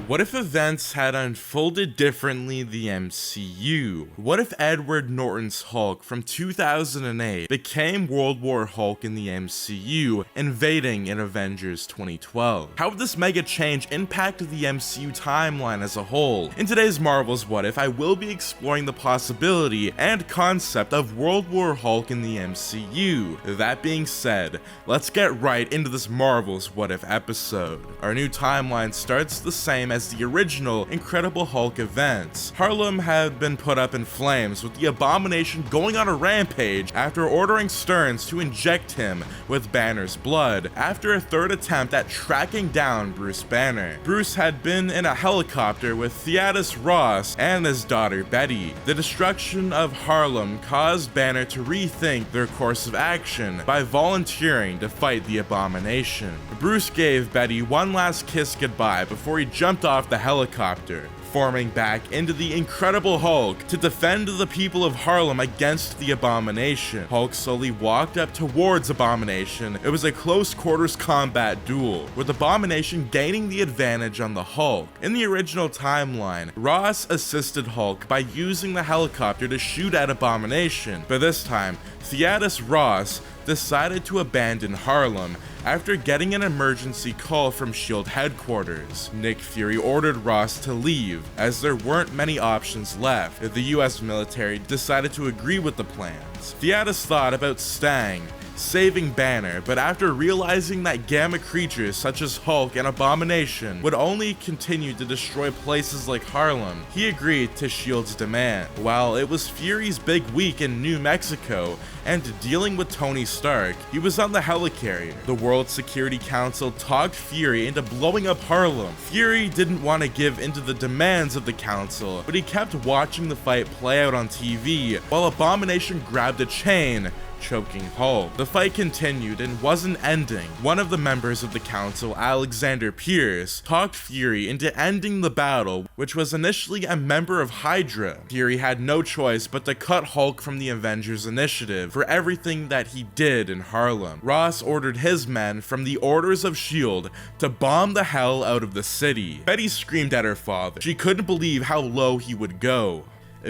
What if events had unfolded differently in the MCU? What if Edward Norton's Hulk from 2008 became World War Hulk in the MCU, invading in Avengers 2012? How would this mega change impact the MCU timeline as a whole? In today's Marvel's What If, I will be exploring the possibility and concept of World War Hulk in the MCU. That being said, let's get right into this Marvel's What If episode. Our new timeline starts the same as the original Incredible Hulk events. Harlem had been put up in flames, with the Abomination going on a rampage after ordering Stearns to inject him with Banner's blood after a third attempt at tracking down Bruce Banner. Bruce had been in a helicopter with Thaddeus Ross and his daughter Betty. The destruction of Harlem caused Banner to rethink their course of action by volunteering to fight the Abomination. Bruce gave Betty one last kiss goodbye before he jumped off the helicopter, forming back into the Incredible Hulk to defend the people of Harlem against the Abomination. Hulk slowly walked up towards Abomination. It was a close quarters combat duel, with Abomination gaining the advantage on the Hulk. In the original timeline, Ross assisted Hulk by using the helicopter to shoot at Abomination, but this time, Thaddeus Ross decided to abandon Harlem after getting an emergency call from S.H.I.E.L.D. headquarters. Nick Fury ordered Ross to leave, as there weren't many options left. The US military decided to agree with the plans. Thaddeus thought about staying, saving Banner, but after realizing that gamma creatures such as Hulk and Abomination would only continue to destroy places like Harlem, he agreed to S.H.I.E.L.D's demand. While it was Fury's big week in New Mexico and dealing with Tony Stark, he was on the helicarrier. The World Security Council talked Fury into blowing up Harlem. Fury didn't want to give into the demands of the council, but he kept watching the fight play out on TV while Abomination grabbed a chain, choking Hulk. The fight continued and wasn't ending. One of the members of the council, Alexander Pierce, talked Fury into ending the battle, which was initially a member of Hydra. Fury had no choice but to cut Hulk from the Avengers Initiative for everything that he did in Harlem. Ross ordered his men from the Orders of S.H.I.E.L.D. to bomb the hell out of the city. Betty screamed at her father. She couldn't believe how low he would go.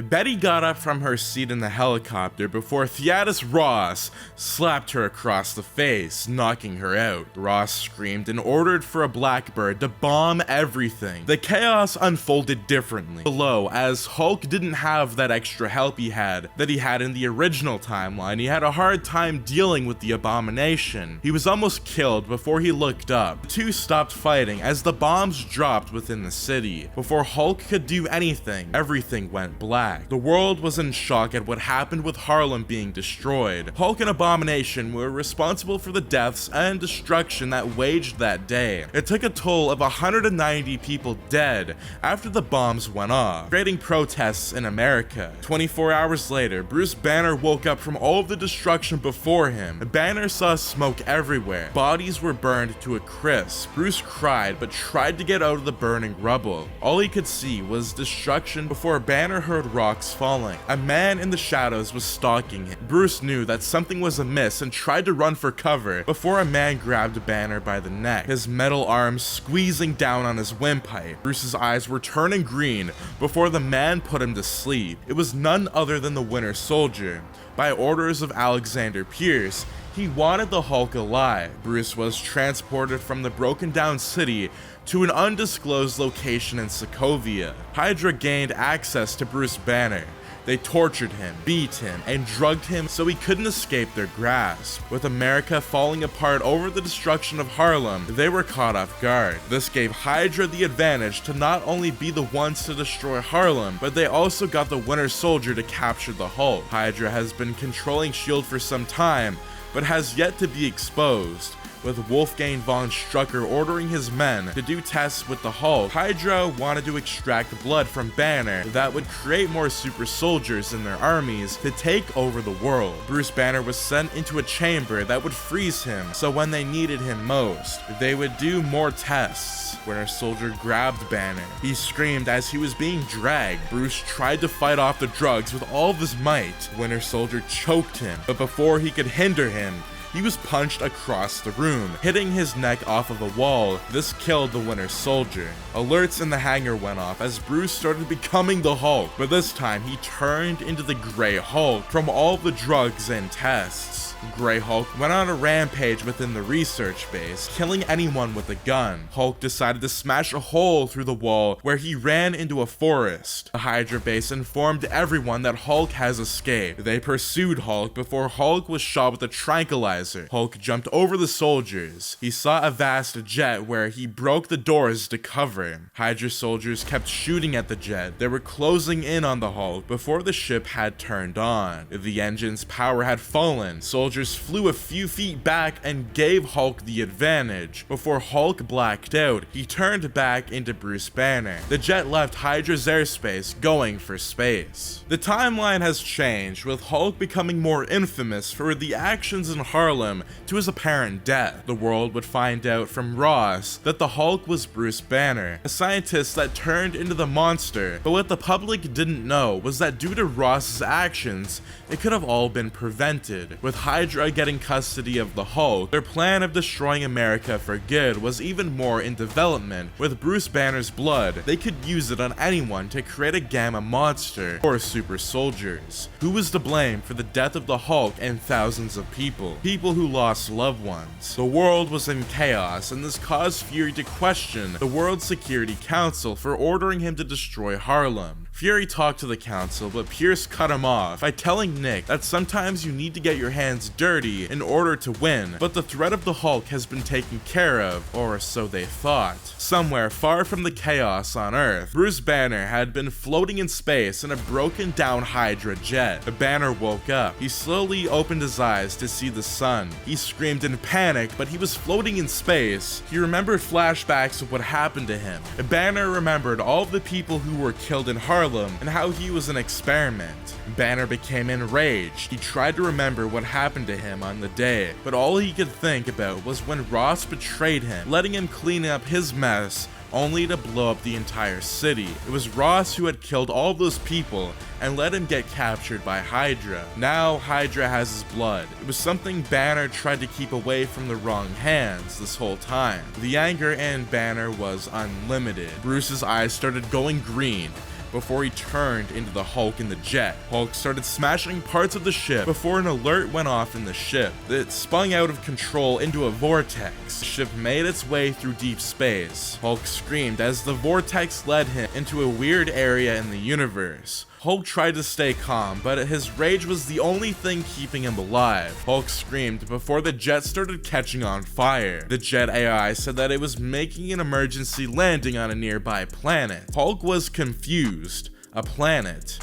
Betty got up from her seat in the helicopter before Thaddeus Ross slapped her across the face, knocking her out. Ross screamed and ordered for a Blackbird to bomb everything. The chaos unfolded differently below, as Hulk didn't have that extra help he had in the original timeline. He had a hard time dealing with the Abomination. He was almost killed before he looked up. The two stopped fighting as the bombs dropped within the city. Before Hulk could do anything, everything went black. The world was in shock at what happened with Harlem being destroyed. Hulk and Abomination were responsible for the deaths and destruction that waged that day. It took a toll of 190 people dead after the bombs went off, creating protests in America. 24 hours later, Bruce Banner woke up from all of the destruction before him. Banner saw smoke everywhere. Bodies were burned to a crisp. Bruce cried but tried to get out of the burning rubble. All he could see was destruction before Banner heard rocks falling. A man in the shadows was stalking him. Bruce knew that something was amiss and tried to run for cover before a man grabbed Banner by the neck, his metal arms squeezing down on his windpipe. Bruce's eyes were turning green before the man put him to sleep. It was none other than the Winter Soldier. By orders of Alexander Pierce, he wanted the Hulk alive. Bruce was transported from the broken down city to an undisclosed location in Sokovia. Hydra gained access to Bruce Banner. They tortured him, beat him, and drugged him so he couldn't escape their grasp. With America falling apart over the destruction of Harlem, they were caught off guard. This gave Hydra the advantage to not only be the ones to destroy Harlem, but they also got the Winter Soldier to capture the Hulk. Hydra has been controlling S.H.I.E.L.D. for some time, but has yet to be exposed. with Wolfgang von Strucker ordering his men to do tests with the Hulk. Hydra wanted to extract blood from Banner that would create more super soldiers in their armies to take over the world. Bruce Banner was sent into a chamber that would freeze him, so when they needed him most, they would do more tests. Winter Soldier grabbed Banner. He screamed as he was being dragged. Bruce tried to fight off the drugs with all of his might. Winter Soldier choked him, but before he could hinder him, he was punched across the room, hitting his neck off of a wall. This killed the Winter Soldier. Alerts in the hangar went off as Bruce started becoming the Hulk, but this time he turned into the Grey Hulk from all the drugs and tests. Grey Hulk went on a rampage within the research base, killing anyone with a gun. Hulk decided to smash a hole through the wall where he ran into a forest. The Hydra base informed everyone that Hulk has escaped. They pursued Hulk before Hulk was shot with a tranquilizer. Hulk jumped over the soldiers. He saw a vast jet where he broke the doors to cover him. Hydra soldiers kept shooting at the jet. They were closing in on the Hulk before the ship had turned on. The engine's power had fallen. Soldiers flew a few feet back and gave Hulk the advantage. Before Hulk blacked out, he turned back into Bruce Banner. The jet left Hydra's airspace, going for space. The timeline has changed, with Hulk becoming more infamous for the actions in Harlem to his apparent death. The world would find out from Ross that the Hulk was Bruce Banner, a scientist that turned into the monster, but what the public didn't know was that due to Ross's actions, it could have all been prevented. With Hydra getting custody of the Hulk, their plan of destroying America for good was even more in development. With Bruce Banner's blood, they could use it on anyone to create a gamma monster or super soldiers. Who was to blame for the death of the Hulk and thousands of people who lost loved ones? The world was in chaos, and this caused Fury to question the World Security Council for ordering him to destroy Harlem. Fury talked to the council, but Pierce cut him off by telling Nick that sometimes you need to get your hands dirty in order to win, but the threat of the Hulk has been taken care of, or so they thought. Somewhere far from the chaos on Earth, Bruce Banner had been floating in space in a broken down Hydra jet. Banner woke up. He slowly opened his eyes to see the sun. He screamed in panic, but he was floating in space. He remembered flashbacks of what happened to him. Banner remembered all of the people who were killed in Harlem and how he was an experiment. Banner became enraged. He tried to remember what happened to him on the day, but all he could think about was when Ross betrayed him, letting him clean up his mess only to blow up the entire city. It was Ross who had killed all those people and let him get captured by Hydra. Now Hydra has his blood. It was something Banner tried to keep away from the wrong hands this whole time. The anger in Banner was unlimited. Bruce's eyes started going green before he turned into the Hulk in the jet. Hulk started smashing parts of the ship before an alert went off in the ship. It spun out of control into a vortex. The ship made its way through deep space. Hulk screamed as the vortex led him into a weird area in the universe. Hulk tried to stay calm, but his rage was the only thing keeping him alive. Hulk screamed before the jet started catching on fire. The jet AI said that it was making an emergency landing on a nearby planet. Hulk was confused. A planet.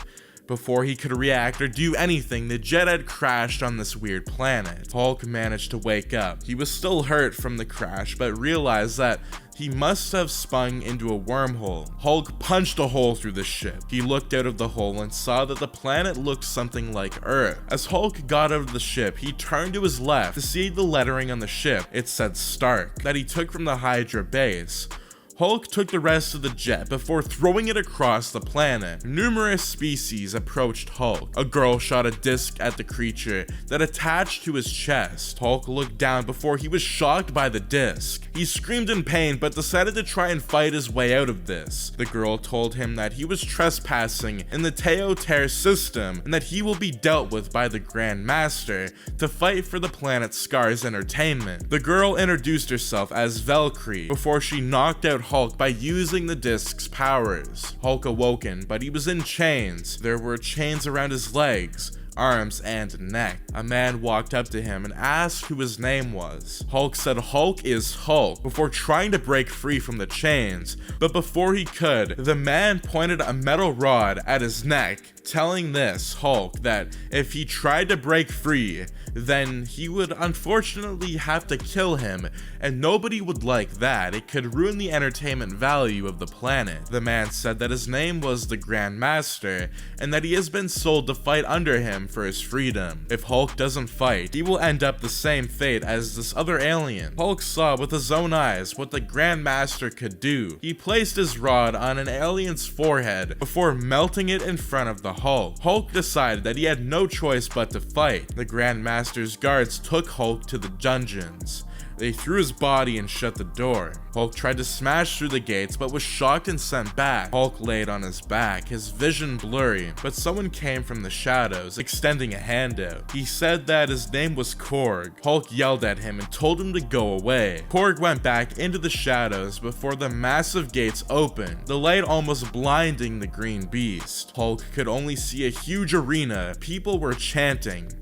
Before he could react or do anything, the jet had crashed on this weird planet. Hulk managed to wake up. He was still hurt from the crash, but realized that he must have spun into a wormhole. Hulk punched a hole through the ship. He looked out of the hole and saw that the planet looked something like Earth. As Hulk got out of the ship, he turned to his left to see the lettering on the ship. It said Stark, that he took from the Hydra base. Hulk took the rest of the jet before throwing it across the planet. Numerous species approached Hulk. A girl shot a disc at the creature that attached to his chest. Hulk looked down before he was shocked by the disc. He screamed in pain but decided to try and fight his way out of this. The girl told him that he was trespassing in the Teoter system and that he will be dealt with by the Grand Master to fight for the planet Scars Entertainment. The girl introduced herself as Valkyrie before she knocked out Hulk by using the disc's powers. Hulk awoken, but he was in chains. There were chains around his legs, arms, and neck. A man walked up to him and asked who his name was. Hulk said Hulk is Hulk before trying to break free from the chains, but before he could, the man pointed a metal rod at his neck telling this Hulk that if he tried to break free, then he would unfortunately have to kill him, and nobody would like that. It could ruin the entertainment value of the planet. The man said that his name was the Grand Master, and that he has been sold to fight under him for his freedom. If Hulk doesn't fight, he will end up the same fate as this other alien. Hulk saw with his own eyes what the Grand Master could do. He placed his rod on an alien's forehead before melting it in front of the Hulk. Hulk decided that he had no choice but to fight. The Grand Master's guards took Hulk to the dungeons. They threw his body and shut the door. Hulk tried to smash through the gates but was shocked and sent back. Hulk laid on his back, his vision blurry, but someone came from the shadows, extending a hand out. He said that his name was Korg. Hulk yelled at him and told him to go away. Korg went back into the shadows before the massive gates opened, the light almost blinding the green beast. Hulk could only see a huge arena. People were chanting.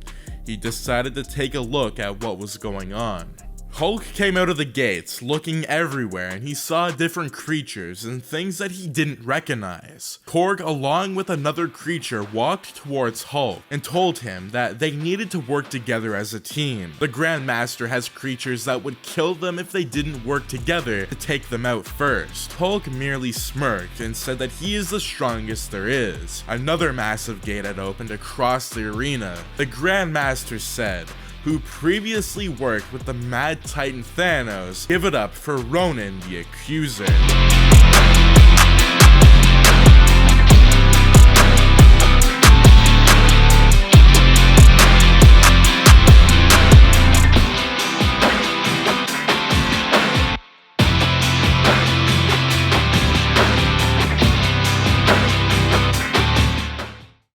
He decided to take a look at what was going on. Hulk came out of the gates, looking everywhere, and he saw different creatures and things that he didn't recognize. Korg, along with another creature, walked towards Hulk and told him that they needed to work together as a team. The Grand Master has creatures that would kill them if they didn't work together to take them out first. Hulk merely smirked and said that he is the strongest there is. Another massive gate had opened across the arena. The Grand Master said, who previously worked with the Mad Titan Thanos, give it up for Ronan the Accuser.